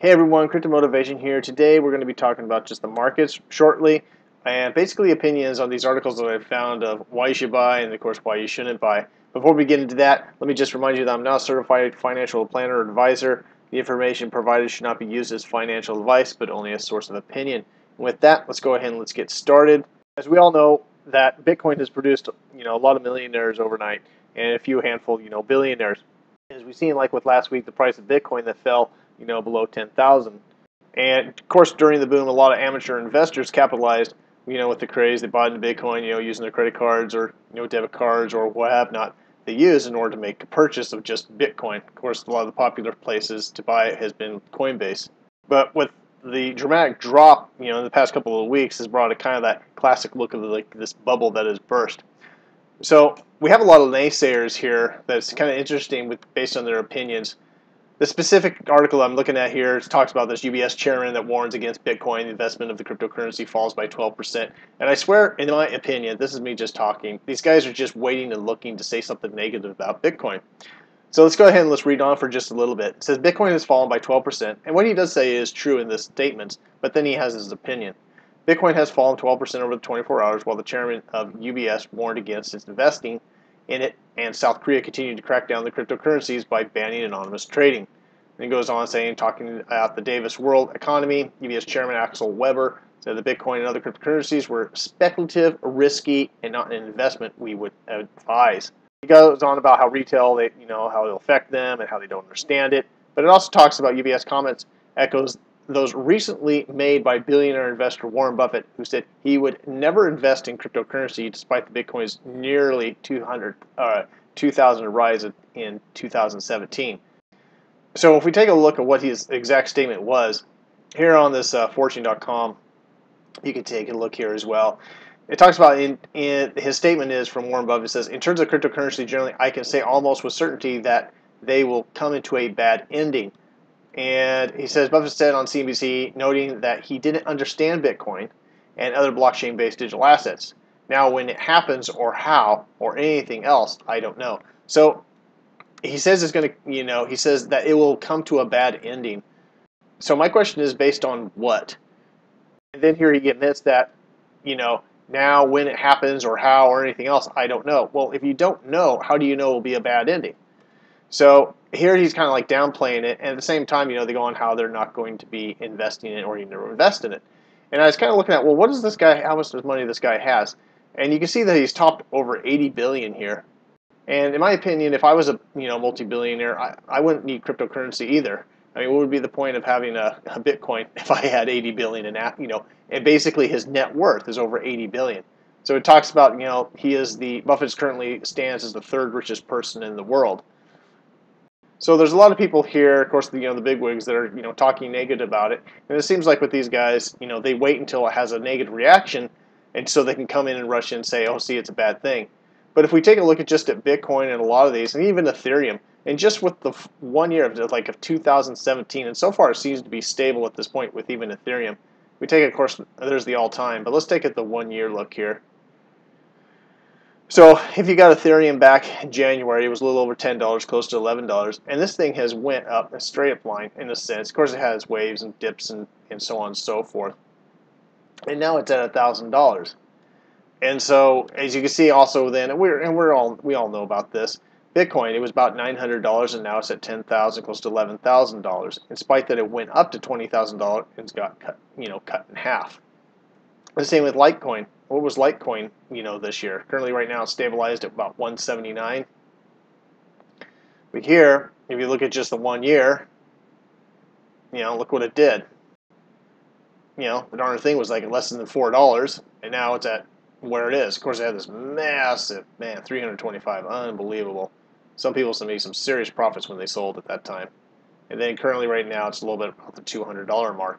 Hey everyone, Crypto Motivation here. Today we're going to be talking about just the markets shortly and basically opinions on these articles that I've found of why you should buy and of course why you shouldn't buy. Before we get into that, let me just remind you that I'm not a certified financial planner or advisor. The information provided should not be used as financial advice but only a source of opinion. And with that, let's go ahead and let's get started. As we all know that Bitcoin has produced a lot of millionaires overnight and a few handful billionaires. As we've seen like with last week, the price of Bitcoin that fell below 10,000. And of course, during the boom, a lot of amateur investors capitalized, with the craze. They bought into Bitcoin, using their credit cards or, debit cards or what have not they use in order to make a purchase of just Bitcoin. Of course, a lot of the popular places to buy it has been CoinBase. But with the dramatic drop, in the past couple of weeks has brought a kind of that classic look of like this bubble that has burst. So we have a lot of naysayers here that's kind of interesting based on their opinions. The specific article I'm looking at here talks about this UBS chairman that warns against Bitcoin. The investment of the cryptocurrency falls by 12%. And I swear, in my opinion, this is me just talking, these guys are just waiting and looking to say something negative about Bitcoin. So let's go ahead and let's read on for just a little bit. It says Bitcoin has fallen by 12%. And what he does say is true in this statement, but then he has his opinion. Bitcoin has fallen 12% over the 24 hours, while the chairman of UBS warned against its investing in it, and South Korea continued to crack down the cryptocurrencies by banning anonymous trading. And he goes on saying, talking about the Davis World economy, UBS chairman Axel Weber said that Bitcoin and other cryptocurrencies were speculative, risky, and not an investment we would advise. He goes on about how retail, how it'll affect them and how they don't understand it. But it also talks about UBS comments, echoes those recently made by billionaire investor Warren Buffett, who said he would never invest in cryptocurrency despite the Bitcoin's nearly 2,000 rise in 2017. So if we take a look at what his exact statement was, here on this fortune.com, you can take a look here as well. It talks about, in his statement is from Warren Buffett, says, in terms of cryptocurrency generally, I can say almost with certainty that they will come into a bad ending. And he says, Buffett said on CNBC, noting that he didn't understand Bitcoin and other blockchain-based digital assets. Now, when it happens or how or anything else, I don't know. So he says it's going to, he says that it will come to a bad ending. So my question is based on what? And then here he admits that, now when it happens or how or anything else, I don't know. Well, if you don't know, how do you know it will be a bad ending? So here he's kind of like downplaying it, and at the same time, they go on how they're not going to be investing in it or even invest in it. And I was kind of looking at, well, what is this guy? How much money this guy has? And you can see that he's topped over 80 billion here. And in my opinion, if I was a multi-billionaire, I wouldn't need cryptocurrency either. I mean, what would be the point of having a Bitcoin if I had 80 billion and basically his net worth is over 80 billion. So it talks about, Buffett currently stands as the third richest person in the world. So there's a lot of people here, of course, the bigwigs that are talking negative about it, and it seems like with these guys, they wait until it has a negative reaction, and so they can come in and rush in and say, oh, see, it's a bad thing. But if we take a look at just at Bitcoin and a lot of these, and even Ethereum, and just with the 1 year of 2017, and so far it seems to be stable at this point with even Ethereum. We take it, of course, there's the all-time, but let's take it the 1 year look here. So if you got Ethereum back in January, it was a little over $10, close to $11, and this thing has went up a straight up line in a sense. Of course, it has waves and dips and so on and so forth. And now it's at $1,000. And so, as you can see, also then, we all know about this. Bitcoin, it was about $900, and now it's at $10,000, close to $11,000. In spite that it went up to $20,000, it's got cut in half. The same with Litecoin. What was Litecoin, this year? Currently, right now, it's stabilized at about 179. But here, if you look at just the 1 year, look what it did. The darn thing was like less than $4, and now it's at where it is. Of course, it had this massive, 325, unbelievable. Some people made some serious profits when they sold at that time. And then currently, right now, it's a little bit about the $200 mark.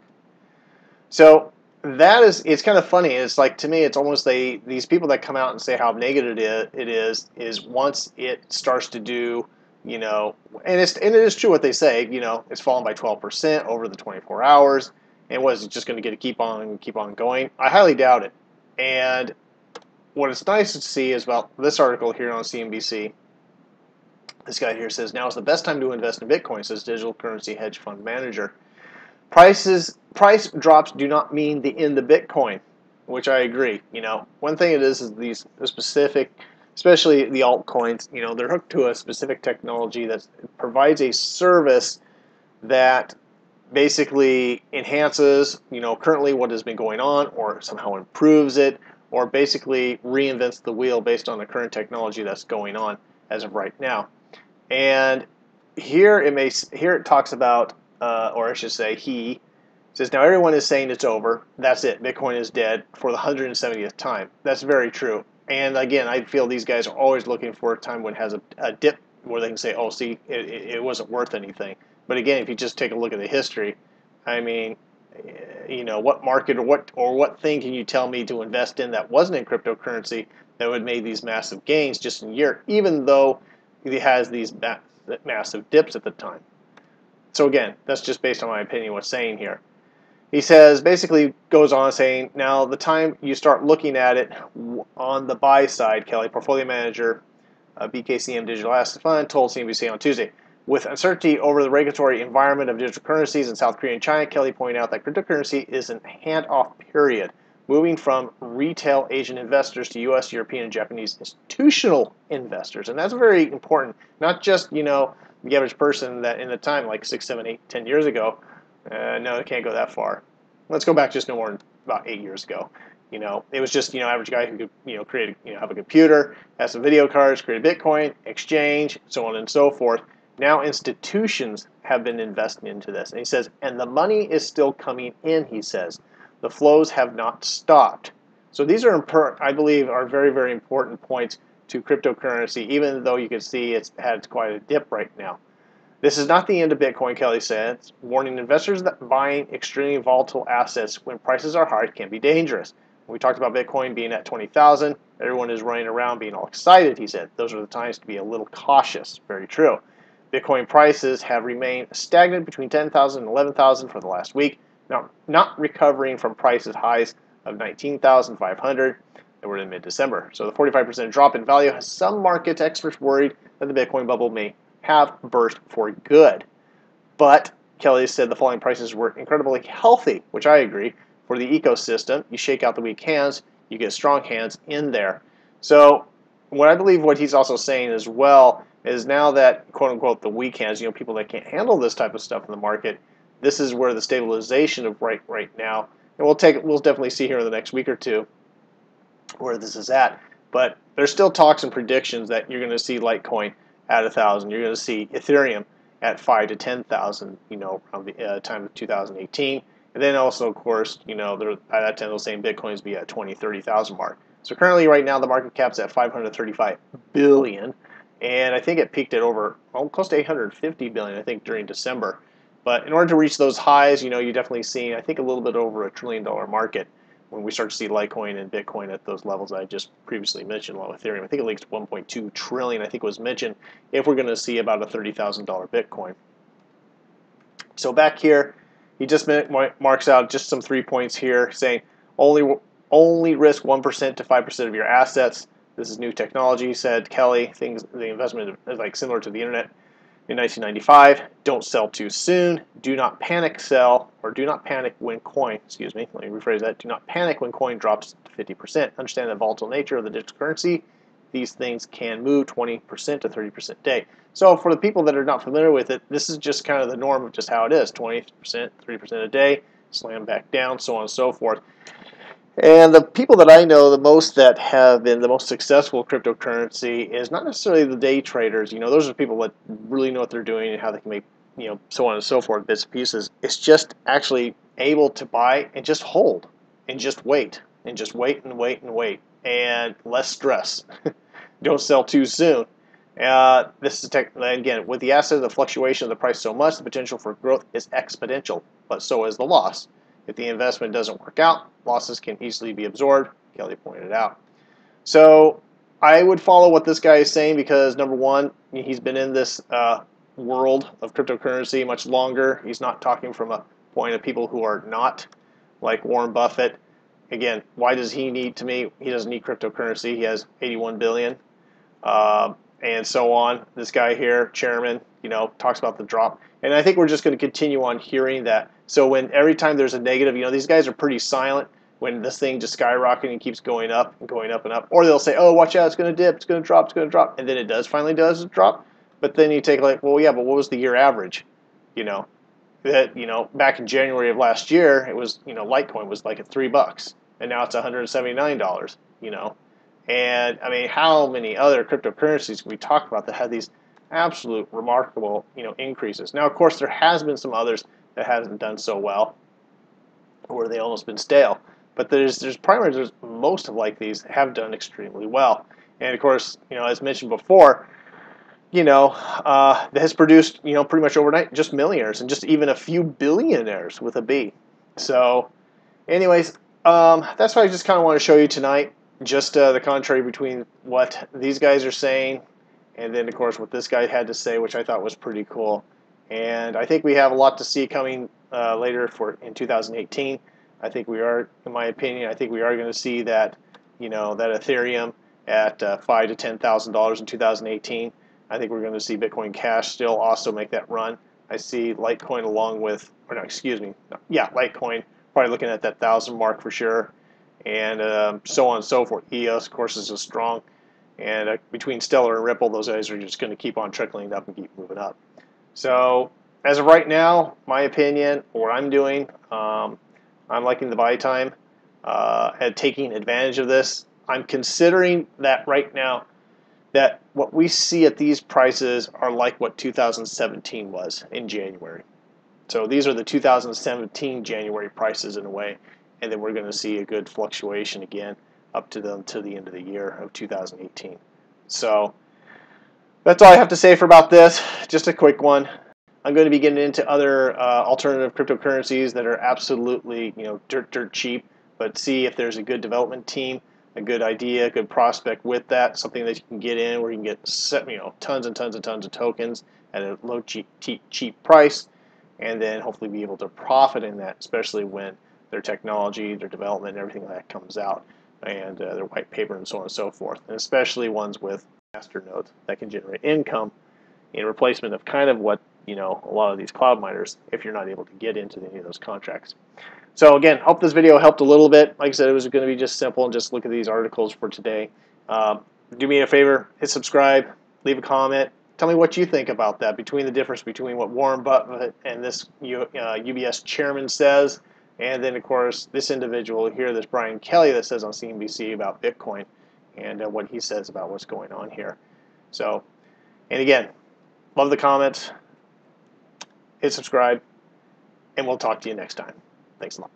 So it's kind of funny. It's like, to me, it's almost these people that come out and say how negative it is once it starts to do, and it is true what they say, it's fallen by 12% over the 24 hours, and was it just going to keep on going? I highly doubt it. And what it's nice to see is about this article here on CNBC. This guy here says, now is the best time to invest in Bitcoin, says digital currency hedge fund manager. Price drops do not mean the end of Bitcoin, which I agree. One thing it is these specific, especially the altcoins, they're hooked to a specific technology that provides a service that basically enhances, currently what has been going on, or somehow improves it, or basically reinvents the wheel based on the current technology that's going on as of right now. And here it talks about, or I should say, he says, now everyone is saying it's over. That's it. Bitcoin is dead for the 170th time. That's very true. And again, I feel these guys are always looking for a time when it has a dip where they can say, oh, see, it wasn't worth anything. But again, if you just take a look at the history, I mean, what market or what thing can you tell me to invest in that wasn't in cryptocurrency that would make these massive gains just in a year, even though it has these massive dips at the time? So again, that's just based on my opinion what's saying here. He says, basically goes on saying, now the time you start looking at it on the buy side, Kelly, portfolio manager, BKCM Digital Asset Fund, told CNBC on Tuesday. With uncertainty over the regulatory environment of digital currencies in South Korea and China, Kelly pointed out that cryptocurrency is in handoff period, moving from retail Asian investors to U.S., European, and Japanese institutional investors. And that's very important. Not just, the average person that in the time, like 6, 7, 8, 10 years ago. No, it can't go that far. Let's go back just no more than about 8 years ago. It was just, average guy who could, create, have a computer, have some video cards, create a Bitcoin, exchange, so on and so forth. Now institutions have been investing into this. And he says, and the money is still coming in, he says. The flows have not stopped. So these are, I believe, are very, very important points to cryptocurrency, even though you can see it's had quite a dip right now. This is not the end of Bitcoin, Kelly said, warning investors that buying extremely volatile assets when prices are high can be dangerous. We talked about Bitcoin being at 20,000. Everyone is running around being all excited, he said. Those are the times to be a little cautious. Very true. Bitcoin prices have remained stagnant between 10,000 and 11,000 for the last week, not recovering from prices highs of 19,500 that were in mid-December. So the 45% drop in value has some market experts worried that the Bitcoin bubble may have burst for good. But Kelly said the falling prices were incredibly healthy, which I agree, for the ecosystem. You shake out the weak hands, you get strong hands in there. So what I believe what he's also saying as well is now that, quote-unquote, the weak hands, people that can't handle this type of stuff in the market, this is where the stabilization of right now, and we'll definitely see here in the next week or two where this is at. But there's still talks and predictions that you're going to see Litecoin at 1,000. You're going to see Ethereum at 5,000 to 10,000, around the time of 2018. And then also, of course, at that time, those same Bitcoins be at 20,000, 30,000 mark. So currently, right now, the market cap's at 535 billion. And I think it peaked at over close to 850 billion, I think, during December. But in order to reach those highs, you definitely see, I think, a little bit over $1 trillion market when we start to see Litecoin and Bitcoin at those levels I just previously mentioned, along with Ethereum. I think it leaks 1.2 trillion, I think was mentioned, if we're going to see about a $30,000 Bitcoin. So back here, he just marks out just some 3 points here, saying only risk 1% to 5% of your assets. This is new technology, said Kelly. The investment is like similar to the internet in 1995. Don't sell too soon. Do not panic sell, or do not panic when coin, let me rephrase that. Do not panic when coin drops to 50%. Understand the volatile nature of the digital currency. These things can move 20% to 30% a day. So for the people that are not familiar with it, this is just kind of the norm of just how it is. 20%, 30% a day, slam back down, so on and so forth. And the people that I know the most that have been the most successful cryptocurrency is not necessarily the day traders. Those are people that really know what they're doing and how they can make, so on and so forth, bits and pieces. It's just actually able to buy and just hold and just wait and just wait and wait and wait and less stress. Don't sell too soon. This is again, with the asset, the fluctuation of the price so much, the potential for growth is exponential, but so is the loss. If the investment doesn't work out, losses can easily be absorbed, Kelly pointed out. So I would follow what this guy is saying because, number one, he's been in this world of cryptocurrency much longer. He's not talking from a point of people who are not, like Warren Buffett. Again, why does he need, to me, he doesn't need cryptocurrency. He has 81 billion. and so on. This guy here, chairman, talks about the drop. And I think we're just going to continue on hearing that. So when every time there's a negative, these guys are pretty silent when this thing just skyrocketing and keeps going up and going up and up. Or they'll say, oh, watch out, it's going to dip, it's going to drop, it's going to drop. And then it finally does drop. But then you take like, well, yeah, but what was the year average? Back in January of last year, it was, Litecoin was like at $3, and now it's $179, And I mean, how many other cryptocurrencies can we talk about that have these absolute remarkable, increases? Now, of course, there has been some others that hasn't done so well, or they almost been stale. But there's most of like these have done extremely well. And of course, as mentioned before, that has produced, pretty much overnight just millionaires and just even a few billionaires with a B. So, anyways, that's what I just kind of want to show you tonight. Just the contrary between what these guys are saying and then, of course, what this guy had to say, which I thought was pretty cool. And I think we have a lot to see coming later in 2018. I think we are, in my opinion, I think we are going to see that, that Ethereum at $5,000 to $10,000 in 2018. I think we're going to see Bitcoin Cash still also make that run. I see Litecoin along with, Litecoin probably looking at that 1,000 mark for sure, and so on and so forth. EOS, of course, is a strong, and between Stellar and Ripple, those guys are just going to keep on trickling up and keep moving up. So as of right now, my opinion, what I'm doing, I'm liking the buy time and taking advantage of this. I'm considering that right now that what we see at these prices are like what 2017 was in January. So these are the 2017 January prices in a way, and then we're going to see a good fluctuation again up to the end of the year of 2018. So that's all I have to say for about this. Just a quick one. I'm going to be getting into other alternative cryptocurrencies that are absolutely dirt cheap, but see if there's a good development team, a good idea, a good prospect with that, something that you can get in where you can get tons and tons and tons of tokens at a low cheap price, and then hopefully be able to profit in that, especially when their technology, their development, and everything like that comes out, and their white paper and so on and so forth, and especially ones with master nodes that can generate income in replacement of kind of what a lot of these cloud miners, if you're not able to get into any of those contracts. So again, hope this video helped a little bit. Like I said, it was going to be just simple and just look at these articles for today. Do me a favor, hit subscribe, leave a comment. Tell me what you think about that, between the difference between what Warren Buffett and this UBS chairman says, and then, of course, this individual here, this Brian Kelly, that says on CNBC about Bitcoin and what he says about what's going on here. So, and again, love the comments, hit subscribe, and we'll talk to you next time. Thanks a lot.